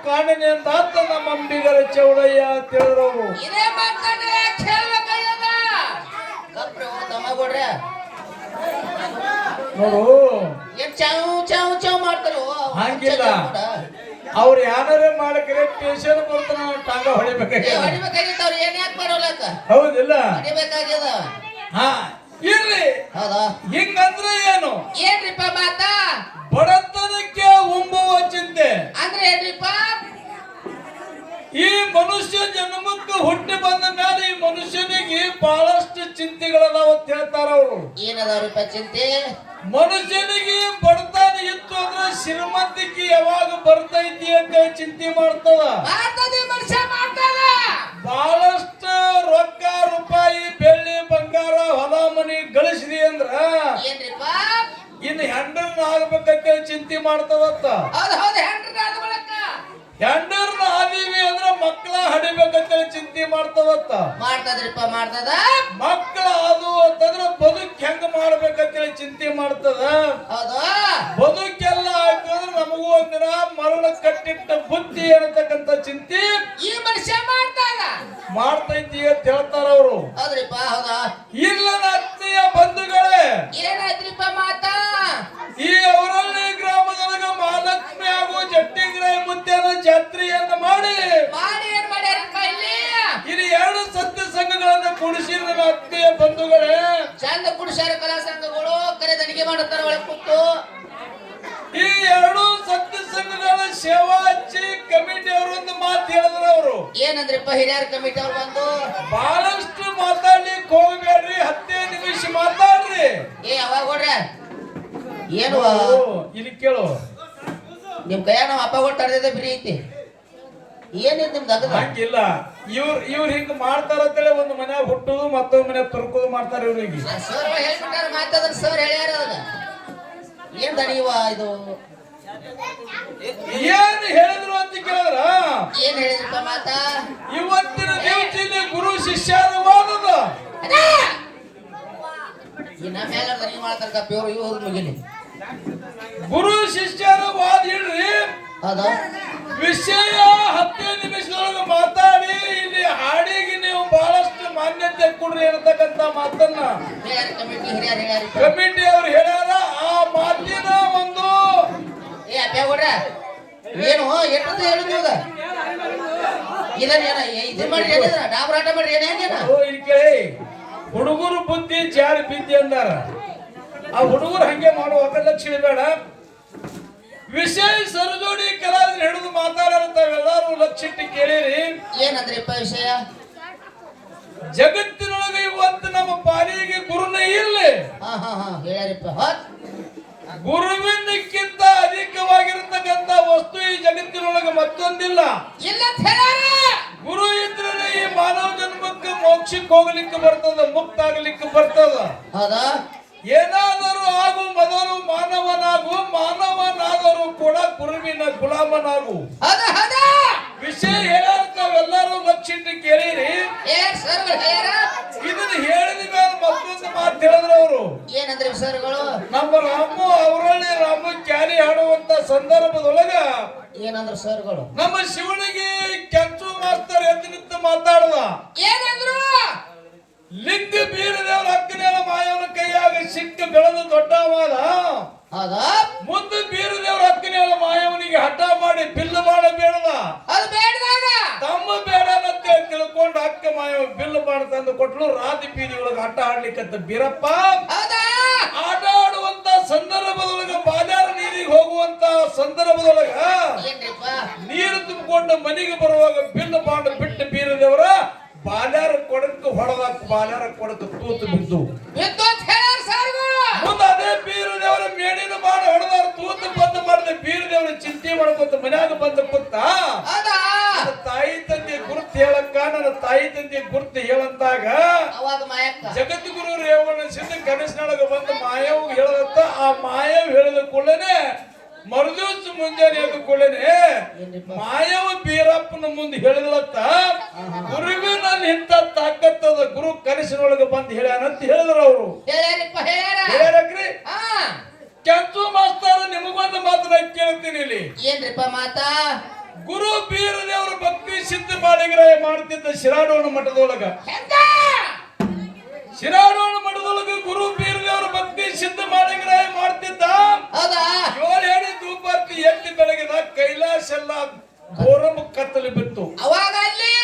ಕಾಣನೆ ಅಂತ ನಮ್ಮ ಅಂಬಿಗರ ಚೌಡಯ್ಯ ಅಂತ ಹೇಳಿದವರು. ಇದೇ ಮಾತನ್ನ ಕೇಳಬೇಕಾಗ್ಯದ. ಕಪ್ರೆ ತಮ್ಮಗೊಡ್ರೆ ನೋಡು ಏನ್ ಚಾವು ಚಾವು ಚಾವು ಮಾಡ್ತಾರೋ ಹಂಗಿಲ್ಲ. ಅವ್ರು ಯಾರೇ ಮಾಡಕ್ರೆ ಟೇಷನ್ ಬರ್ತಾನ ಟಾಂಗ ಹೊಡಿಬೇಕಾಗ್ಯದ. ಹೊಡಿಬೇಕಾಗಿತ್ತು ಅವ್ರು ಏನ್ ಯಾಕೆ ಮಾಡೋಲಕ್ಕ ಹೌದಿಲ್ಲ? ಹೊಡಿಬೇಕಾಗ್ಯದ. ಹಾ ಇರ್ಲಿ. ಹೌದಾ? ಹಿಂಗಂದ್ರೆ ಏನು? ಏನ್ರಿಪ್ಪ ಮಾತ? ಬಡತನಕ್ಕೆ ಉಂಬುವ ಚಿಂತೆ ಅಂದ್ರೆ ಏನ್ರಿಪ್ಪ? ಈ ಮನುಷ್ಯ ಜನ್ಮಕ್ಕೆ ಹುಟ್ಟಿ ಬಂದ ಮೇಲೆ ಈ ಮನುಷ್ಯನಿಗೆ ಬಹಳಷ್ಟು ಚಿಂತೆಗಳದಾವ ಅಂತ ಹೇಳ್ತಾರ ಅವರು. ಏನದಾವ್ರಿಪ್ಪ ಚಿಂತೆ? ಮನುಷ್ಯನಿಗೆ ಬಡತನ ಇತ್ತು ಅಂದ್ರೆ ಶ್ರೀಮಂತಿಕೆ ಯಾವಾಗ ಬರ್ತೈತಿ ಅಂತ ಚಿಂತೆ ಮಾಡ್ತದ. ಮನುಷ್ಯ ಮಾಡ್ತಾನ ಬಹಳಷ್ಟು ರೊಕ್ಕ ರೂಪಾಯಿ ಬೆಳ್ಳಿ ಬಂಗಾರ ಹೊಲ ಮನಿ ಗಳಿಸಿದಿ ಅಂದ್ರ ಏನ್ರಿಪ್ಪ ಇನ್ನು ಹೆಂಡರ್ನ ಆಗ್ಬೇಕಂತ ಚಿಂತೆ ಮಾಡ್ತದತ್ತ. ಹೌದು ಹೌದು ಹೆಂಡ್ರನ್ನ ಆದ ಬಳಕ ಹೆಂಡರ್ನ ಆದೀವಿ ಅಂದ್ರ ಮಕ್ಕಳ ಹಡಿಬೇಕಂತ ಚಿಂತೆ ಮಾಡ್ತದತ್ತ. ಮಾಡ್ತದ್ರಿಪ್ಪ ಮಾಡ್ತದ. ಮಕ್ಕಳ ಅದು ಅಂತಂದ್ರ ಬದುಕ್ ಹೆಂಗ ಮಾಡ್ಬೇಕಂತ ಚಿಂತೆ ಮಾಡ್ತದ. ಹೌದು ಬದುಕೆಲ್ಲ ಹಾಕಿದ್ರೆ ನಮಗೂ ಒಂದಿನ ಮರಣ ಕಟ್ಟಿಟ್ಟ ಬುದ್ಧಿ ಅನ್ನತಕ್ಕಂತ ಚಿಂತೆ ಈ ಮನುಷ್ಯ ಮಾಡ್ತಾನ ಮಾಡ್ತೈತಿ ಅಂತ ಹೇಳ್ತಾರ ಅವರು. ಹೌದ್ರಿಪ್ಪ ಹೌದಾ? ಇಲ್ಲ ಆತ್ಮೀಯ ಬಂಧುಗಳೇ, ಏನಾಯ್ತ್ರಿಪ್ಪ ಮಾತ? ಈ ಅವರಲ್ಲಿ ಗ್ರಾಮದೊಳಗ ಮಹಾಲಕ್ಷ್ಮಿ ಹಾಗೂ ಜಟ್ಟಿಗ್ರಾಯ ಮುದ್ದೆನ ಜಾತ್ರೆಯನ್ನ ಮಾಡಿ ಏನ್ ಮಾಡ್ಯಾರಪ್ಪ ಇಲ್ಲಿ? ಇಲ್ಲಿ ಎರಡು ಸತ್ಯ ಸಂಘಗಳನ್ನ ಕೂಡಿಸಿದ ಆತ್ಮೀಯ ಬಂಧುಗಳೇ. ಚಂದ ಕುಡಿಸಾರ ಕಲಾ ಸಂಘಗಳು ಕರೆ ದಣಿಗೆ ಮಾಡುತ್ತಾರ ಒಳಗೆ ಕೂತು. ಈ ಎರಡು ಸತ್ಯ ಸಂಘಗಳ ಸೇವಾ ಹಚ್ಚಿ ಕಮಿಟಿ ಅವರು ಒಂದು ಮಾತು ಹೇಳಿದ್ರು. ಅವರು ಏನಂದ್ರಿಪ್ಪ ಹಿರಿಯರ ಕಮಿಟಿ ಅವ್ರು ಬಂದು? ಬಹಳಷ್ಟು ಮಾತಾಡ್ಲಿಕ್ಕೆ ಹೋಗ್ಬೇಡ್ರಿ, 15 ನಿಮಿಷ ಮಾತಾಡ್ರಿ. ಅವಾಗ ಕೊಡ್ರ ಏನು ಇಲ್ಲಿ ಕೇಳು, ನಿಮ್ ಕೈಯ ನಮ್ಮ ಅಪ್ಪ ಕೊಟ್ಟು ತಡೆದಿದ್ದೆ ಬಿರಿ ಐತಿ. ಏನಿದ್ ನಿಮ್ದು ಅದ? ಹಂಗಿಲ್ಲ. ಇವ್ರು ಹಿಂಗ ಮಾಡ್ತಾರ ಅಂತೇಳಿ ಒಂದು ಮನ್ಯಾಗ ಹುಟ್ಟುದು ಮತ್ತೊಂದು ಮನ್ಯಾಗ ತುರ್ಕೋದು ಮಾಡ್ತಾರ ಇವ್ರಿಗೆ. ಸರ್ ಹೇಳ್ಬಿಟ್ಟಾರ ಮಾತಾದ್ರ ಸರ್ ಹೇಳ್ಯಾರ. ಅದ ಏನ್ ದಣಿವ ಇದು? ಏನ್ ಹೇಳಿದ್ರು ಅಂತ ಕೇಳಿದ್ರ ಏನ್ ಹೇಳಿದ್ರಪ್ಪ ಮಾತ? ಇವತ್ತಿನ ದಿವಸದಲ್ಲಿ ಗುರು ಶಿಷ್ಯರ ವಾದದ ಇನ್ನ ಮೇಲೆ ದಣಿಗೆ ಮಾಡ್ತಾರ ಕಪ್ಪಿ ಅವ್ರು ಇವ್ ಮುಗಿಲಿ. ಗುರು ಶಿಷ್ಯರ ವಾದ ಇಡ್ರಿ. ಹೌದಾ? ವಿಷಯ 15 ನಿಮಿಷದೊಳಗೆ ಮಾತಾಡಿ ಇಲ್ಲಿ ಹಾಡಿಗೆ ನೀವು ಬಹಳಷ್ಟು ಮಾನ್ಯತೆ ಕೊಡ್ರಿ ಅನ್ನತಕ್ಕಂತ ಮಾತನ್ನ ಹಿರಿಯರ ಕಮಿಟಿ ಹಿರಿಯರು ಹೇಳ್ಯಾರ. ಕಮಿಟಿ ಅವ್ರು ಹೇಳ್ಯಾರ. ಆ ಮಾತಿನ ಒಂದು ಅಪ್ಪ ಕೊಡ್ರ ಏನು ಎಟ್ಟದ ಹೇಳುದು ಇವಾಗ? ಇದನ್ನೇನ ಇದು ಮಾಡ್ರಿ ಏನಿದ್ರ ಡಾಬರಾಟ ಮಾಡ್ರಿ ಏನೇನ? ಇಲ್ಲಿ ಕೇಳಿ, ಹುಡುಗರು ಬುದ್ಧಿ ಜಾರಿ ಬಿದ್ದಿ ಅಂದಾರ. ಆ ಹುಡುಗರು ಹಂಗೆ ಮಾಡುವ ಲಕ್ಷಣ ಬೇಡ. ವಿಷಯ ಸರಜೋಡಿ ಕಲಾವಿದ್ರು ಹಿಡಿದು ಮಾತಾಡತಾವೆಲ್ಲರೂ ಲಕ್ಷಿಟ್ಟು ಕೇಳಿರಿ. ಏನಂದ್ರಿಪ್ಪ ವಿಷಯ? ಜಗತ್ತಿನೊಳಗೆ ಇವತ್ತು ನಮ್ಮ ಪಾಲಿಗೆ ಗುರುನೇ ಇಲ್ಲ. ಹೇಳ್ಯಾರಿಪ್ಪ. ಗುರುವಿನಕ್ಕಿಂತ ಅಧಿಕವಾಗಿರತಕ್ಕಂತ ವಸ್ತು ಈ ಜಗತ್ತಿನೊಳಗೆ ಮತ್ತೊಂದಿಲ್ಲ. ಗುರು ಇದ್ರೆ ಈ ಮಾನವ ಜನ್ಮಕ್ಕೆ ಮೋಕ್ಷಕ್ಕೆ ಹೋಗ್ಲಿಕ್ಕೆ ಬರ್ತದ, ಮುಕ್ತ ಆಗ್ಲಿಕ್ಕೆ ಬರ್ತದ. ಹೌದಾ? ಏನಾದರೂ ಆಗು ಮೊದಲು ಮಾನವನಾಗು, ಮಾನವನಾದರೂ ಕೂಡ ಗುರುವಿನ ಗುಲಾಮನಾಗು. ವಿಷಯ ಹೇಳಾರ್ತಾವೆಲ್ಲರೂ ಲಕ್ಷಿಟ್ಟು ಕೇಳಿರಿ. ಇದನ್ನ ಹೇಳಿದ ಮೇಲೆ ಮತ್ತೊಂದು ಮಾತು ಹೇಳಿದ್ರು ಅವರು. ಏನಂದ್ರೆ ಸರ್ಗಳು? ನಮ್ಮ ರಾಮು ಅವರಲ್ಲಿ ರಾಮು ಕ್ಯಾರಿ ಹಾಡುವಂತ ಸಂದರ್ಭದೊಳಗ ಏನಂದ್ರು ಸರ್ಗಳು? ನಮ್ಮ ಶಿವನಿಗೆ ಕೆಂಚು ಮಾಸ್ತರ್ ಎದ್ದು ನಿಂತು ಮಾತಾಡುವ. ಏನಂದ್ರು? ಲಿಂಗ ಬೀರದೇವರ ಅಕ್ಕನೇಳ ಮಾಯವನ ಕೈಯಾಗ ಸಿಕ್ಕ ಬೆಳೆದು ದೊಡ್ಡವಾದ. ಮುಂದೆ ಬೀರದೇವರ ಅಕ್ಕನೇಳ ಮಾಯವನಿಗೆ ಹಠ ಮಾಡಿ ಬಿಲ್ಲು ಮಾಡಬೇಡದ. ಅದು ಬೇಡದಾಗ ತಮ್ಮ ಬೇಡ ಅಂತ ತಿಳ್ಕೊಂಡು ಅಕ್ಕ ಮಾಯವ ಬಿಲ್ಲು ಮಾಡಿ ತಂದು ಕೊಟ್ಲು. ರಾತ್ರಿ ಬೀದಿ ಒಳಗೆ ಆಟ ಆಡ್ಲಿಕ್ಕಂತ ಬೀರಪ್ಪ ಆಟ ಆಡುವಂತ ಸಂದರ್ಭದೊಳಗ ಬಾಲ್ಯಾರ ನೀರಿಗೆ ಹೋಗುವಂತ ಸಂದರ್ಭದೊಳಗ ನೀರು ತುಂಬಿಕೊಂಡು ಮನೆಗೆ ಬರುವಾಗ ಬಿಲ್ಲು ಬಾಂಡ್ ಬಿಟ್ಟು ಬೀರದೇವರ ಬಾಲ್ಯಾರ ಕೊಡಕ್ಕೆ ಹೊಡೆದಾಕ ಬಾಲ್ಯಾರ ಕೊಡಕ್ಕೆ ತೂತು ಬಿದ್ದು. ಮುಂದೆ ಅದೇ ಬೀರದೇವರ ಮೇಡಿನ ಮಾಡಿ ಹೊಡೆದಾರ ತೂತು ಬಂದ್ ಮಾಡಿದ ಬೀರದೇವರ ಚಿಂತೆ ಮಾಡ್ಕೊತ ಮನ್ಯಾಗ ಬಂದ ಕೂತ ನನ್ನ ತಾಯಿ ತಂದೆ ಗುರುತು ಹೇಳಕ್ಕ, ನನ್ನ ತಾಯಿ ತಂದೆ ಗುರುತು ಹೇಳಂತಾಗ ಜಗದ್ಗುರು ರೇವಣ್ಣ ಸಿದ್ಧ ಕನಸಿನೊಳಗ ಬಂದು ಮಾಯವ್ ಹೇಳದಂತ. ಆ ಮಾಯವ್ ಹೇಳಿದ ಕೂಡಲೇ ಮರುದಿವಸ ಮುಂಜಾನೆ ಎದ್ದ ಕೂಡಲೇ ಮಾಯವ ಬೀರಪ್ಪನ ಮುಂದೆ ಹೇಳಿದಳತ್ತ, ಗುರುವಿನಲ್ಲಿ ಇಂಥ ತಾಕತ್ತದ ಗುರು ಕನಸಿನೊಳಗೆ ಬಂದು ಹೇಳ್ಯಾನಂತ ಹೇಳಿದ್ರು ಅವರು. ಹೇಳ್ಯಾರಕ್ರಿ ಕೆಂಚು ಮಾಸ್ತಾರ ನಿಮಗೊಂದು ಮಾತನ್ನ ಕೇಳ್ತೀನಿ ಇಲ್ಲಿ. ಏನ್ರಿಪ್ಪ ಮಾತಾ? ಗುರು ಬೀರದೇವರ ಭಕ್ತಿ ಸಿದ್ಧ ಮಾಡಿಗ್ರಾಯ ಮಾಡ್ತಿದ್ದ ಶಿರಾಡೋಣ ಮಠದೊಳಗ ಗುರು ಬೀರದೇವರ ಭಕ್ತಿ ಸಿದ್ಧ ಮಾಡಿಗ್ರಾಯ ಮಾಡ್ತಿದ್ದ ಹೌದಾ 7 ಎಡೆ ಧೂಪಾರ್ತಿ ಎತ್ತಿ ಬೆಳಗಿದ ಕೈಲಾಸ ಎಲ್ಲ ಘೋರಮ ಕತ್ತಲು ಬಿತ್ತು. ಅವಾಗ ಅಲ್ಲಿ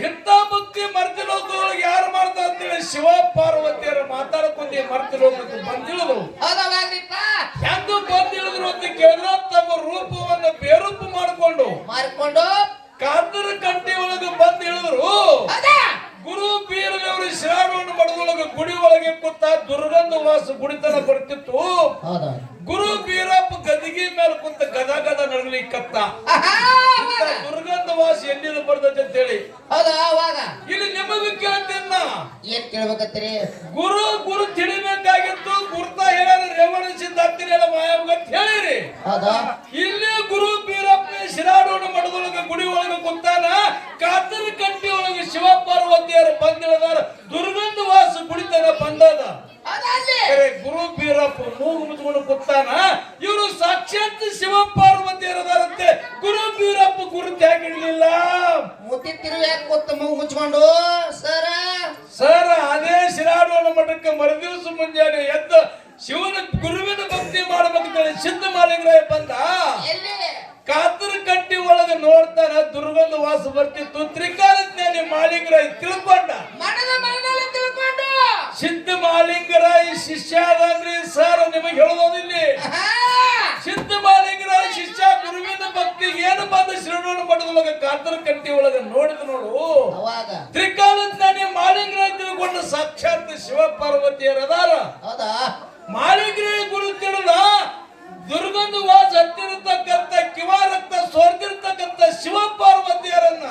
ಇಂಥ ಭಕ್ತಿ ಮರ್ತಿಲೋಕದೊಳಗೆ ಯಾರು ಮಾಡ್ತಾ ಅಂತೇಳಿ ಶಿವ ಪಾರ್ವತಿಯರ ಮಾತಾಡ್ಕೊಂಡು ಮರ್ತಿಲೋಕಕ್ಕೆ ಬಂದಿಳಿದ್ರು. ಹೌದವಾಗ್ರಿಪ್ಪ ಹೆಂಗ ಬಂದಿಳಿದ್ರು ಅಂತ ಕೇಳಿದ್ರೆ ತಮ್ಮ ರೂಪವನ್ನು ಬೇರೂಪ ಮಾಡಿಕೊಂಡು ಕಾತರ ಕಂಟಿ ಒಳಗೆ ಬಂದು ಇಳಿದ್ರು. ಗುರು ಬೀರದೇವರು ಶಿರಾಡೋಣ ಮಠದೊಳಗೆ ಗುಡಿ ಒಳಗೆ ಕೂತ ದುರ್ಗಂಧ ವಾಸ ಗುಡಿತನ ಬರ್ತಿತ್ತು. ಗುರು ಬೀರಪ್ಪ ಗದಿಗೆ ಮೇಲೆ ಕುಂತ ಗದ ಗದ ನಡಲಿಕ್ಕತ್ತ ದುರ್ಗಂಧ ವಾಸ ಎಲ್ಲಿಂದ ಬರ್ತದೆ ಅಂತ ಹೇಳಿ ಇಲ್ಲಿ ನಿಮಗೆ ಕೇಳ್ತೇನ ಏನ್ ಕೇಳ್ಬೇಕತ್ರಿ? ಗುರು ತಿಳಿಬೇಕಾಗಿತ್ತು. ಗುರುತ ಹೇಳ್ಯಾರ ರೇವಣ ಸಿದ್ಧಾಂತಿನ ಮಾಯಾವ ಅಂತ ಹೇಳಿರಿ. ಇಲ್ಲಿ ಗುರು ಬೀರಪ್ಪ ಶಿರಾಡೋಣ ಮಠದೊಳಗೆ ಗುಡಿ ಒಳಗೆ ಕುಂತಾನ ಕಾತರ ಕಂಟಿ ಒಳಗೆ ಶಿವ ಪಾರ್ವತಿಯರ ಬಂದಿಳದಾರ ದುರ್ಗಂಧ ವಾಸ ಗುಡಿತನ ಬಂದದ. ಗುರು ಬೀರಪ್ಪ ಮೂಗು ಮುಚ್ಕೊಂಡು ಕೂತಾನ. ಇವರು ಸಾಕ್ಷಾತ್ ಶಿವ ಪಾರ್ವತಿಯರದಾರಂತೆ. ಗುರು ಬೀರಪ್ಪ ಗುರುತು ಯಾಕಿಡ್ಲಿಲ್ಲ? ಮುತ್ತಿ ತಿರುಗಿ ಯಾಕೆ ಕೂತ ಮೂಗು ಮುಚ್ಕೊಂಡು ಸರ ಅದೇ ಶಿರಾಡೋಣ ಮಠಕ್ಕೆ ಮರುದಿವಸ ಮುಂಜಾನೆ ಎದ್ದ ಶಿವನ ಗುರುವಿನ ಭಕ್ತಿ ಮಾಡಬೇಕಂತೇಳಿ ಸಿದ್ಧ ಮಾಡಿಗ್ರಾಯ ಬಂದ. ಕಾತರ ಕಟ್ಟಿ ಒಳಗೆ ನೋಡ್ತಾನ ದುರ್ಗಂಧ ವಾಸ ಬರ್ತಿತ್ತು. ತ್ರಿಕಾಲಜ್ಞಾನಿ ಮಾಳಿಂಗರಾಯ ತಿಳ್ಕೊಂಡ. ಸಿದ್ಧ ಮಾಳಿಂಗರಾಯ ಶಿಷ್ಯ ಅದನ್ರಿ ಸರ್, ನಿಮಗೆ ಹೇಳೋದಿಲ್ಲಿ. ಸಿದ್ಧ ಮಾಳಿಂಗರಾಯ ಶಿಷ್ಯ ಗುರುವಿನ ಭಕ್ತಿಗೆ ಏನು ಬಂದ ಶಿರಾಡೋಣ ಮಠದೊಳಗೆ ಕಾತರ ಕಟ್ಟಿ ಒಳಗೆ ನೋಡಿದ ನೋಡು. ತ್ರಿಕಾಲಜ್ಞಾನಿ ಮಾಳಿಂಗರಾಯ ತಿಳ್ಕೊಂಡ ಸಾಕ್ಷಾತ್ ಶಿವ ಪಾರ್ವತಿಯರದಾರ. ಮಾಳಿಂಗರಾಯ ಗುರು ತಿಳಿದ ದುರ್ಗಂಧ ವಾಸ ಹತ್ತಿರತಕ್ಕಂತ ಕಿವಾರಕ್ತ ಸೋರ್ತಿರ್ತಕ್ಕಂತ ಶಿವ ಪಾರ್ವತಿಯರನ್ನ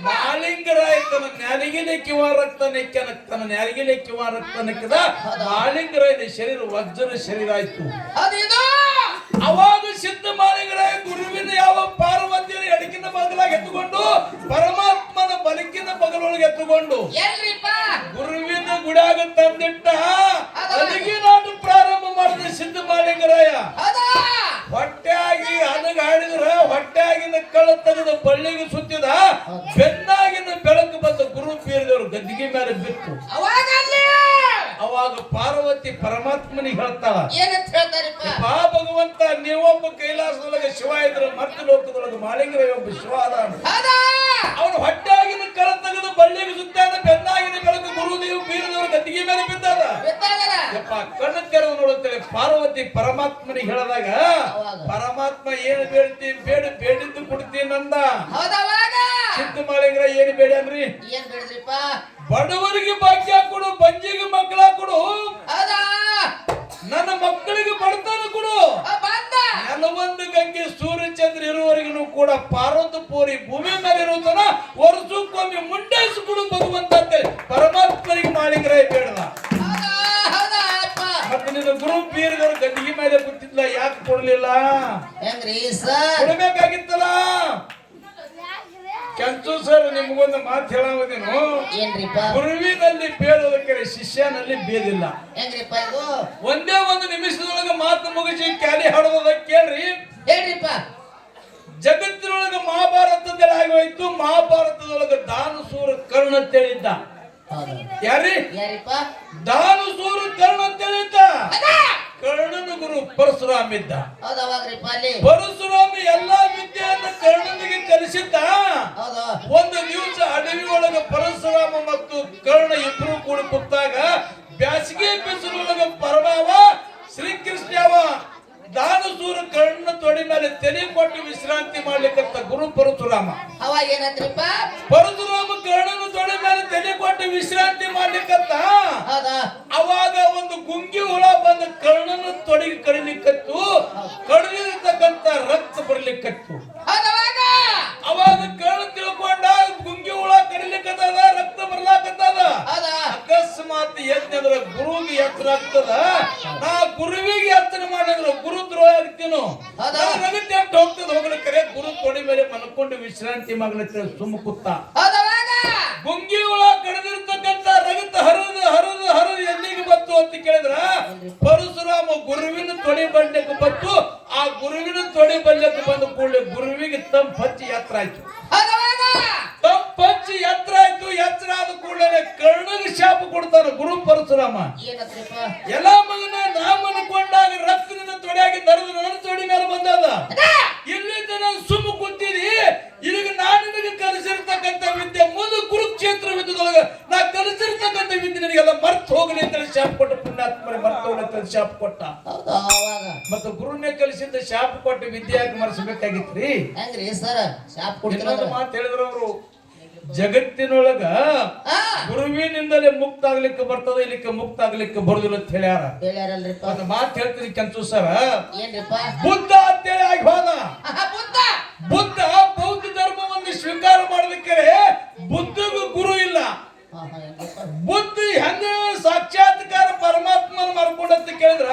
ಮಾಳಿಂಗರಾಯ ತನ್ನ ನ್ಯಾಲಿಗಿಲೆ ಕಿವಾರಕ್ತ ನೆಕ್ಕನಕ್ತನ ನ್ಯಾಲಿಗಿಲೆ ಕಿವಾರಕ್ತ ನೆಕ್ಕದ ಮಾಳಿಂಗರಾಯನ ಶರೀರ ವಜ್ರ ಶರೀರ ಆಯ್ತು. ಅವಾಗ ಸಿದ್ಧ ಮಾಳಿಂಗರಾಯ ಗುರುವಿನ ಯಾವ ಪಾರ್ವತಿಯರ ಎಡಕಿನ ಬಗಲಾಗ ಎತ್ತುಕೊಂಡು ಪರಮಾತ್ಮನ ಬಲಕಿನ ಬಗಲೊಳಗೆ ಎತ್ತುಕೊಂಡು ಗುರುವಿನ ಗುಡಿಯಾಗ ತಂದಿಟ್ಟ. ಅಲ್ಲಿಗೆ ನಾಟು ಪ್ರಾರಂಭ ಮಾಡಿದ ಸಿದ್ಧ ಮಾಳಿಂಗರಾಯ. ಹೊಟ್ಟೆಯಾಗಿ ಅನಗಾಡಿದ್ರ ಹೊಟ್ಟೆಯಾಗಿನ ಕಳ ತೆಗೆದು ಬಳ್ಳಿಗೆ ಸುತ್ತಿದ. ಬೆನ್ನಾಗಿನ ಬೆಳಕು ಬಂದ ಗುರು ಬೀರದೇವರು ಗದ್ದಿಗೆ ಮೇಲೆ ಬಿತ್ತು. ಅವಾಗ ಪಾರ್ವತಿ ಪರಮಾತ್ಮನಿಗೆ ಹೇಳ್ತಾಳ, ಬಾ ಭಗವಂತ, ನೀವೊಬ್ಬ ಕೈಲಾಸದೊಳಗೆ ಶಿವ ಇದ್ರ ಮರ್ತ ಲೋಕದೊಳಗೆ ಮಾಳಿಂಗರಾಯ ಒಬ್ಬ ಶಿವ ಅದಾನ. ಅವನು ಹೊಟ್ಟೆಯಾಗಿನ ಕಳ ತೆಗೆದು ಬಳ್ಳಿಗೆ ಸುತ್ತಾದ. ಬೆನ್ನಾಗಿನ ಬೆಳಕು ಗುರುದೇವ್ ಬೀರದೇವರು ಗದ್ದಿಗೆ ಮೇಲೆ ಬಿದ್ದದ. ಕಣ್ಣು ತೆರೆದು ನೋಡುತ್ತೇವೆ. ಪಾರ್ವತಿ ಪರಮಾತ್ಮನಿಗೆ ಹೇಳಿದಾಗ ಪರಮಾತ್ಮ ಏನು ಬೇಡಿದ್ದು ಕೊಡ್ತೀನಂದ. ಸಿದ್ಧ ಮಾಳಿಂಗರಾಯ ಏನು ಬೇಡ ಅನ್ರಿ? ಬಡವರಿಗೆ ಭಾಗ್ಯ ಕೊಡು, ಬಂಜಿಗೆ ಮಕ್ಕಳ ಕೊಡು, ನನ್ನ ಮಕ್ಕಳಿಗೆ ಬಡತನ ಕೊಡು. ಕೆಲವೊಂದು ಗಂಗೆ ಸೂರ್ಯಚಂದ್ರ ಇರುವವರೆಗೂ ಕೂಡ ಪಾರ್ವತ ಪೂರಿ ಭೂಮಿ ಮೇಲೆ ಇರುತ್ತಾನ. ವರ್ಷಕ್ಕೊಮ್ಮೆ ಮುಂಡಾಯಿಸಿಕೊಡು ಭಗವಂತ ಅಂತೇಳಿ ಪರಮಾತ್ಮನಿಗೆ ಮಾಳಿಂಗರಾಯ ಬೇಡದ. ಮತ್ತೆ ನಿನ್ನ ಗುರು ಬೀರದೇವರು ಗದ್ದಿಗೆ ಮೇಲೆ ಕೂತಿದ್ಲ, ಯಾಕೆ ಕೊಡ್ಲಿಲ್ಲ? ಕೊಡ್ಬೇಕಾಗಿತ್ತಲ್ಲ. ಕೆಂಚು ಸರ್, ನಿಮ್ಗೊಂದು ಮಾತು ಹೇಳೋದೇನು? ಗುರುವಿನಲ್ಲಿ ಬೇದೋದಕ್ಕೆ ಶಿಷ್ಯನಲ್ಲಿ ಬೇದಿಲ್ಲ. ಒಂದೇ ಒಂದು ನಿಮಿಷದೊಳಗೆ ಮಾತು ಮುಗಿಸಿ ಕ್ಯಾಲಿ ಹಾಡೋದ ಕೇಳ್ರಿ. ಜಗತ್ತಿನೊಳಗೆ ಮಹಾಭಾರತದಲ್ಲಿ ಆಗೋಯ್ತು. ಮಹಾಭಾರತದೊಳಗೆ ದಾನಸೂರ ಕರ್ಣ ಅಂತೇಳಿದ್ದ. ಯಾರಿ? ದಾನಸೂರ ಕರ್ಣ ಅಂತೇಳಿದ್ದ. ಕರ್ಣನ ಗುರು ಪರಶುರಾಮ ಇದ್ದ. ಪರಶುರಾಮ ಎಲ್ಲಾ ವಿದ್ಯೆಯನ್ನು ಕರ್ಣನಿಗೆ ಕಲಿಸಿದ್ದ. ಒಂದು ದಿವಸ ಅಡವಿ ಒಳಗೆ ಪರಶುರಾಮ ಮತ್ತು ಕರ್ಣ ಇಬ್ಬರು ಕೂಡಿ ಕೂತಾಗ ಬ್ಯಾಸಿಗೆ ಬಿಸಿಲೊಳಗೆ ಪರಮಾವ ಶ್ರೀಕೃಷ್ಣ ದಾನಸೂರ ಕರ್ಣ ತೊಡಿ ಮೇಲೆ ತಲೆ ಕೊಟ್ಟು ವಿಶ್ರಾಂತಿ ಮಾಡ್ಲಿಕ್ಕಂತ ಗುರು ಪರಶುರಾಮ. ಪರಶುರಾಮ ಕರ್ಣನ ತೊಡಿ ಮೇಲೆ ತಲೆ ಕೊಟ್ಟು ವಿಶ್ರಾಂತಿ ಮಾಡ್ಲಿಕ್ಕಂತ. ಅವಾಗ ಒಂದು ಗುಂಗಿ ಹುಳ ಬಂದು ಕರ್ಣನ ತೊಡಿಗೆ ಕಡಿಲಿಕ್ಕತ್ತು. ಕಡಿಲಿರ್ತಕ್ಕಂತ ರಕ್ತ ಬರ್ಲಿಕ್ಕತ್ತು. ಅವಾಗ ಕರ್ಣ ತಿಳ್ಕೊಂಡ ಗುಂಗಿ ಹುಳ ಕಡಿಲಿಕ್ಕತ್ತದ, ರಕ್ತ ಬರ್ಲಾಕತ್ತದ. ಅಕಸ್ಮಾತ್ ಯಜ್ಞದ್ರ ಗುರುವಿಗೆ ಎತ್ತರ ಆಗ್ತದ. ನಾ ಗುರುವಿಗೆ ಎತ್ತರ ಮಾಡಿದ್ರು ಗುರು ದ್ರೋಹ ಆಗ್ತೀನೋ, ರಗತ್ತೆ ಅಂತ ಹೋಗ್ತದ. ಹೋಗ್ಲಿಕ್ಕರೆ ಗುರು ತೊಡಿ ಮೇಲೆ ಮನ್ಕೊಂಡು ವಿಶ್ರಾಂತಿ ಮಾಡ್ಲಿಕ್ಕೆ ಸುಮ್ಮ ಕೂತ. ಗುಂಗಿ ಹುಳ ಕಡಿದಿರ್ತಕ್ಕಂತ ರಗತ ಹರಿದು ಹರಿದು ಹರಿದು ಎಲ್ಲಿಗೆ ಬತ್ತು ಅಂತ ಕೇಳಿದ್ರ ಪರಶುರಾಮ ಗುರುವಿನ ತೊಡಿ ಬಂಡೆಗೆ ಬತ್ತು. ಆ ಗುರುವಿನ ತೊಡೆ ಬಲ್ಯಕ್ಕೆ ಬಂದ ಕೂಡಲೇ ಗುರುವಿಗೆ ತಂಪ್ ಹಚ್ಚಿ ಎತ್ತರ ಆಯ್ತು. ತಂಪ್ ಹಚ್ಚಿ ಎತ್ತರ ಆಯ್ತು. ಎತ್ತರ ಆದ ಕೂಡಲೇ ಕರ್ಣಗೆ ಶಾಪ ಕೊಡ್ತಾನ ಗುರು ಪರಶುರಾಮ. ಏನಂತ್ರಿಪ್ಪ? ಎಲ್ಲ ಮಗನ ನಾಮ ಅನ್ಕೊಂಡಾಗ ರಕ್ತದಿಂದ ತೊಡೆಯಾಗಿ ದರದು ನನ್ನ ತೊಡೆ ಮೇಲೆ ಬಂದದ. ಇಲ್ಲಿ ನಾನು ಸುಮ್ಮ ಕೂತಿದಿ. ಈಗ ನಾನು ನಿನಗೆ ಕಲಿಸಿರ್ತಕ್ಕಂಥ ವಿದ್ಯೆ ಮುಂದೆ ಕುರುಕ್ಷೇತ್ರ ಯುದ್ಧದೊಳಗ ನಾ ಕಲಿಸಿರ್ತಕ್ಕಂಥ ವಿದ್ಯೆ ನಿನಗೆಲ್ಲ ಮರ್ತು ಹೋಗಲಿ ಅಂತ ಶಾಪ ಕೊಟ್ಟ. ಪುಣ್ಯಾತ್ಮರೆ ಮರ್ತು ಹೋಗಲಿ ಅಂತ ಶಾಪ ಕೊಟ್ಟ. ಮತ್ತೆ ಗುರುನೇ ಕಲಿಸಿದ್ದ ಶಾಪ ಕೊಟ್ಟ ವಿದ್ಯೆ ಯಾಕೆ ಮರೆಸಬೇಕಾಗಿತ್ರಿ? ಹೆಂಗ್ರಿ ಸರ್ ಶಾಪ ಕೊಡ್ತೀರ? ಇನ್ನೊಂದು ಮಾತು ಹೇಳಿದ್ರು ಅವರು, ಜಗತ್ತಿನೊಳಗ ಗುರುವಿನಿಂದಲೇ ಮುಕ್ತ ಆಗ್ಲಿಕ್ಕೆ ಬರ್ತದ, ಇಲ್ಲಿಕ್ಕೆ ಮುಕ್ತ ಆಗ್ಲಿಕ್ಕೆ ಬರುದಿಲ್ಲ ಅಂತ ಹೇಳ್ಯಾರ. ಹೇಳ್ಯಾರಲ್ರಿಪ್ಪ? ಒಂದು ಮಾತು ಹೇಳ್ತೀನಿ ಕೆಂಚು ಸರ. ಏನ್ರಿಪ್ಪ? ಬುದ್ಧ ಅಂತೇಳಿ ಆಗಿ ಹೋದ. ಬುದ್ಧ ಬೌದ್ಧ ಧರ್ಮವನ್ನು ಸ್ವೀಕಾರ ಮಾಡಲಿಕ್ಕೆ ಬುದ್ಧಗೂ ಗುರು ಇಲ್ಲ. ಬುದ್ಧ ಹೆಂಗ ಸಾಕ್ಷಾತ್ಕಾರ ಪರಮಾತ್ಮನ ಮಾಡ್ಕೊಂಡಂತ ಕೇಳಿದ್ರ,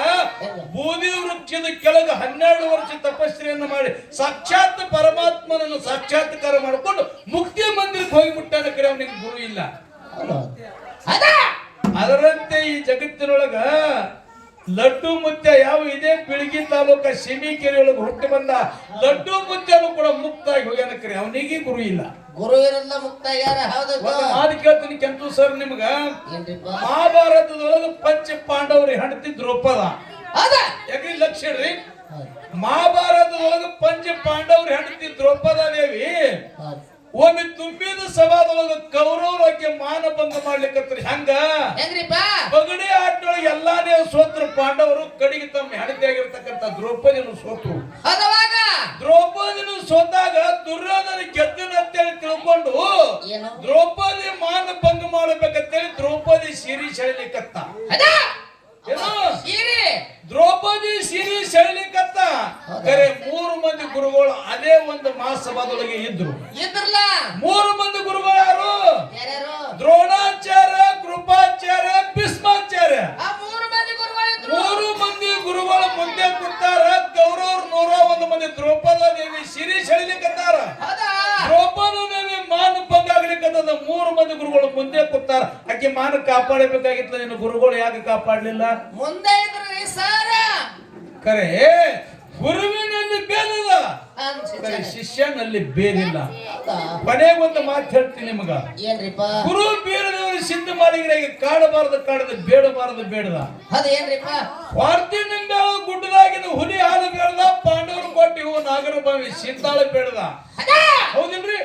ಬೂದಿ ವೃಕ್ಷದ ಕೆಳಗೆ 12 ವರ್ಷ ತಪಸ್ಸೆಯನ್ನು ಮಾಡಿ ಸಾಕ್ಷಾತ್ ಪರಮಾತ್ಮನನ್ನು ಸಾಕ್ಷಾತ್ಕಾರ ಮಾಡಿಕೊಂಡು ಮುಕ್ತಿ ಮಂದಿರಕ್ಕೆ ಹೋಗಿಬಿಟ್ಟಾನ. ಕರೆ ಅವನಿಗೆ ಗುರು ಇಲ್ಲ. ಅದರಂತೆ ಈ ಜಗತ್ತಿನೊಳಗ ಲಡ್ಡು ಮುತ್ಯ ಯಾವ ಇದೇ ಬಿಳಗಿ ತಾಲೂಕ ಸಿಮಿಕೆರೆಯೊಳಗೆ ಹುಟ್ಟಿ ಬಂದ ಲಡ್ಡು ಮುತ್ಯನು ಕೂಡ ಮುಕ್ತಾಗಿ ಹೋಗ್ಯಾನ. ಕರೆ ಅವನಿಗೆ ಗುರು ಇಲ್ಲ. ಗುರು ಇರಲ್ಲ ಮುಕ್ತ ಯಾರ? ಹೌದು. ಮಾತು ಕೇಳ್ತೀನಿ ಕೆಂಚು ಸರ್ ನಿಮ್ಗ. ಮಹಾಭಾರತದೊಳಗ ಪಂಚ ಪಾಂಡವರಿ ಹೆಂಡತಿ ದ್ರೌಪದ. ಯಾಕ್ರಿ ಲಕ್ಷ್ಯ ರೀ, ಮಹಾಭಾರತದೊಳಗ ಪಂಚ ಪಾಂಡವರಿ ಹೆಂಡತಿ ದ್ರೌಪದ ದೇವಿ ಒಮ್ಮೆ ತುಂಬಿದ ಸಭಾದೊಳಗ ಕೌರವರಿಗೆ ಮಾನಭಂಗ ಮಾಡ್ಲಿಕ್ಕತ್ರಿ. ಹೆಂಗ್ರಿಪ್ಪ? ಪಗಡಿ ಆಟದೊಳಗೆ ಎಲ್ಲಾನೇ ಸೋತ್ರ ಪಾಂಡವರು. ಕಡೆಗೆ ತಮ್ಮ ಹೆಂಡತಿಯಾಗಿರ್ತಕ್ಕಂಥ ದ್ರೌಪದಿಯನ್ನು ಸೋತ್ರು. ದ್ರೌಪದಿನ ಸೋತಾಗ ದುರ್ಯೋಧನ ಗೆದ್ದನ ಅಂತೇಳಿ ತಿಳ್ಕೊಂಡು ದ್ರೌಪದಿ ಮಾನಭಂಗ ಮಾಡಬೇಕಂತೇಳಿ ದ್ರೌಪದಿ ಸೀರೆ ಸೆಳಿಲಿಕ್ಕತ್ತ. ದ್ರೌಪದಿ ಸೀರೆ ಸೆಳಿಲಿಕ್ಕತ್ತ. ಕರೆ 3 ಮಂದಿ ಗುರುಗಳು ಅದೇ ಒಂದು ಮಹಾಸಭಾದೊಳಗೆ ಇದ್ರು. 3 ಮಂದಿ ಗುರುಗಳು ಯಾರು? ದ್ರೋಣಾಚಾರ್ಯ, ಕೃಪಾಚಾರ್ಯ, ಭೀಷ್ಮಾಚಾರ್ಯ. 3 ಮಂದಿ ಗುರುಗಳ ಮುಂದೆ ಕೊಡ್ತಾರ. ಕೌರವರು 101 ಮಂದಿ ದ್ರೌಪದ ದೇವಿ ಸೀರೆ ಸೆಳಿಲಿಕ್ಕತ್ತಾರ. ದ್ರೌಪದ ದೇವಿ ಮಾನ ಭಂಗ ಆಗ್ಲಿಕ್ಕತ್ತದ. 3 ಮಂದಿ ಗುರುಗಳು ಮುಂದೆ ಕೊಡ್ತಾರ. ಆಕೆ ಮಾನ ಕಾಪಾಡಬೇಕಾಗಿತ್ತು. ನಿನ್ನ ಗುರುಗಳು ಯಾಕೆ ಕಾಪಾಡಲಿಲ್ಲ? ಮುಂದೆ ಇದ್ರಿ ಸರ್. ಕರೆ ಗುರುವಿನಲ್ಲಿ ಬೇರಿಲ್ಲ, ಶಿಷ್ಯನಲ್ಲಿ ಬೇರಿಲ್ಲ. ಕೊನೆಗೆ ಒಂದು ಮಾತು ಹೇಳ್ತೀನಿ ನಿಮಗ. ಏನ್ರಿಪ್ಪ? ಗುರು ಬೇಡದವರು ಸಿದ್ಧ ಮಾಡಿದ್ರೆ ಈಗ ಕಾಡಬಾರದು ಕಾಡದ, ಬೇಡಬಾರದು ಬೇಡದ. ಅದೇನ್ರಿಪ್ಪ? ವಾರ್ತಿ ನಿಂಬೆ ಗುಡ್ಡದಾಗಿನ ಹುಲಿ ಹಾಲು ಬೇಡದ, ಪಾಂಡವರು ಕೊಟ್ಟಿ ಹೂ ನಾಗರಭಾವಿ ಸೀತಾಳ ಬೇಡದ. ಹೌದಿಲ್ರಿ?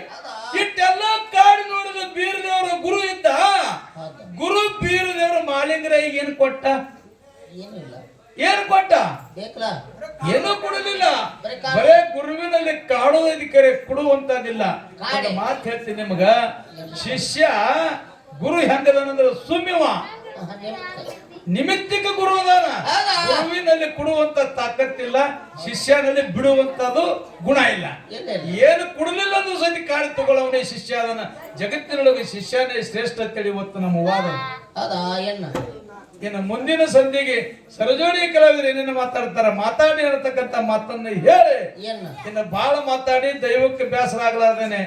ಇಟ್ಟೆಲ್ಲ ಕಾಡು ನೋಡಿದ ಬೀರದೇವರ ಗುರು ಇದ್ದ. ಗುರು ಬೀರದೇವರ ಮಾಲಿಂಗರ ಈಗ ಏನು ಕೊಟ್ಟ? ಏನು ಕೊಟ್ಟ? ಏನೂ ಕೊಡಲಿಲ್ಲ. ಬರೇ ಗುರುವಿನಲ್ಲಿ ಕಾಡುವುದಕ್ಕೆ ಕೊಡುವಂತದಿಲ್ಲ. ಮಾತು ಹೇಳ್ತೀನಿ ನಿಮಗ. ಶಿಷ್ಯ ಗುರು ಹೆಂಗದನಂದ್ರ ಸುಮ್ಮಿವ ನಿಮಿತ್ತಿಕ ಗುರು ಅದಾನ. ಗುರುವಿನಲ್ಲಿ ಕೊಡುವಂತ ತಾಕತ್ತಿಲ್ಲ, ಶಿಷ್ಯನಲ್ಲಿ ಬಿಡುವಂತದ್ದು ಗುಣ ಇಲ್ಲ. ಏನು ಕೊಡಲಿಲ್ಲ ಅಂದ್ರೆ ಸತಿ ಕಾಡಿ ತಗೊಳ್ಳವನೇ ಶಿಷ್ಯ ಅದನ್ನ. ಜಗತ್ತಿನೊಳಗೆ ಶಿಷ್ಯನೇ ಶ್ರೇಷ್ಠ ಅಂತೇಳಿ ಇವತ್ತು ನಮ್ಮ ವಾದ. ಇನ್ನು ಮುಂದಿನ ಸಂಧಿಗೆ ಸರಜೋಡಿ ಕಲಾವಿದರು ಏನೇನು ಮಾತಾಡ್ತಾರ, ಮಾತಾಡಿ ಹೇಳ್ತಕ್ಕಂಥ ಮಾತನ್ನ ಹೇಳಿ ಇನ್ನು ಬಹಳ ಮಾತಾಡಿ ದೈವಕ್ಕೆ ಬೇಸರ ಆಗ್ಲಾರ್ದೇನೆ